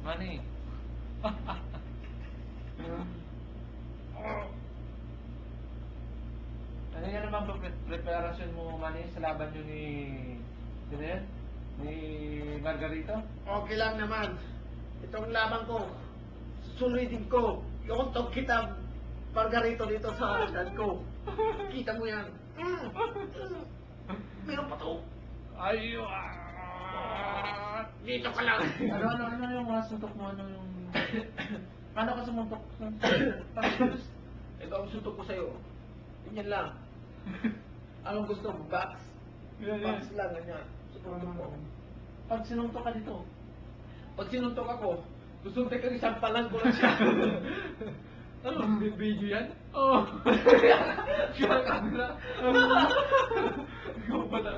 Manny. Ano yan naman ba preparasyon mo, Manny, sa laban nyo ni... Sino yan? Ni Margarito? Okay lang naman. Itong laban ko, susunodin ko. Yung tog kita, Margarito dito sa dad ko. Kita mo yan. Meron pa to. Ayo! Dito ka lang. Ano yung mga suntok mo? Ano yung... Paano ka sumuntok? Ito ang suntok ko sa'yo. Ganyan lang. Anong gusto mo? Box? Box lang, ganyan. Suntok ko. Pag sinuntok ka dito, Pag sinuntok ako, gusto mo teka isang palang ko lang siya. ano? Video yan? Oo. Siya ang camera. Ikaw pala.